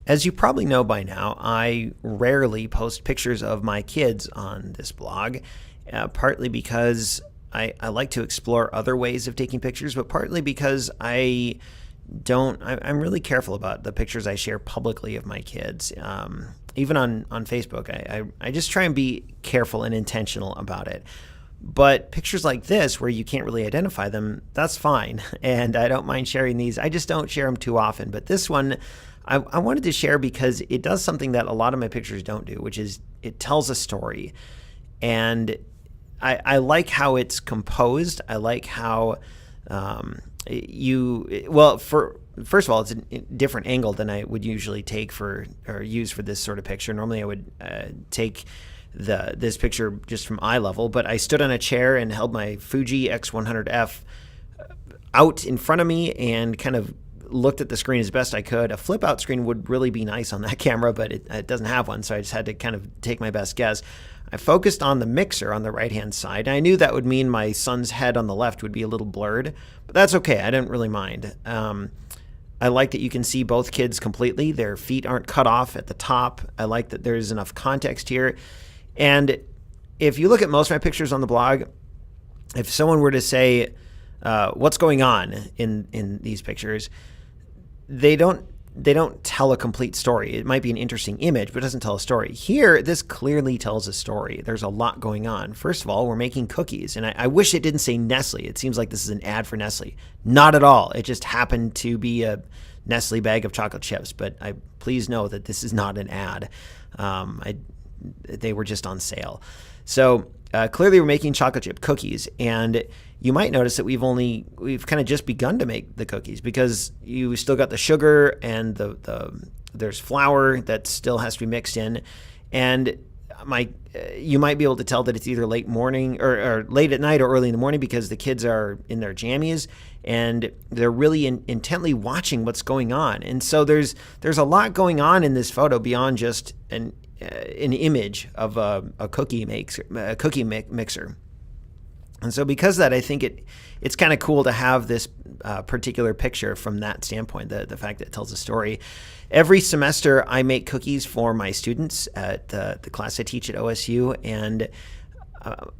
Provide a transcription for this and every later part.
As you probably know by now, I rarely post pictures of my kids on this blog, partly because I like to explore other ways of taking pictures, but partly because I'm really careful about the pictures I share publicly of my kids. Even on Facebook, I just try and be careful and intentional about it. But pictures like this, where you can't really identify them, that's fine. And I don't mind sharing these. I just don't share them too often. But this one, I wanted to share because it does something that a lot of my pictures don't do, which is it tells a story. And I like how it's composed. I like how first of all, it's a different angle than I would usually take or use for this sort of picture. Normally I would take this picture just from eye level, but I stood on a chair and held my Fuji X100F out in front of me and kind of looked at the screen as best I could. A flip out screen would really be nice on that camera, but it doesn't have one, so I just had to kind of take my best guess. I focused on the mixer on the right-hand side. I knew that would mean my son's head on the left would be a little blurred, but that's okay. I didn't really mind. I like that you can see both kids completely. Their feet aren't cut off at the top. I like that there's enough context here. And if you look at most of my pictures on the blog, if someone were to say, what's going on in these pictures, they don't tell a complete story. It might be an interesting image, but it doesn't tell a story. Here, this clearly tells a story. There's a lot going on. First of all, we're making cookies, and I wish it didn't say Nestle. It seems like this is an ad for Nestle. Not at all. It just happened to be a Nestle bag of chocolate chips, but please know that this is not an ad. They were just on sale. So clearly we're making chocolate chip cookies, and you might notice that we've kind of just begun to make the cookies because you still got the sugar and there's flour that still has to be mixed in, and you might be able to tell that it's either late morning or late at night or early in the morning because the kids are in their jammies and they're really intently watching what's going on. And so there's a lot going on in this photo beyond just an image of a cookie mixer. And so because of that, I think it's kind of cool to have this particular picture from that standpoint, the fact that it tells a story. Every semester, I make cookies for my students at the class I teach at OSU, and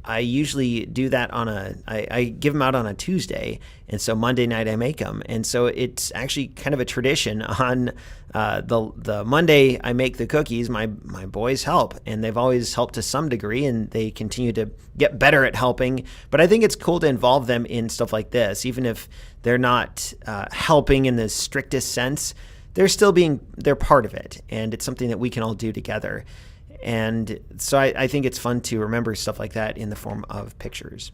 I usually do that I give them out on a Tuesday, and so Monday night I make them. And so it's actually kind of a tradition. On the Monday I make the cookies, my boys help, and they've always helped to some degree, and they continue to get better at helping. But I think it's cool to involve them in stuff like this, even if they're not helping in the strictest sense. They're part of it, and it's something that we can all do together. And so I think it's fun to remember stuff like that in the form of pictures.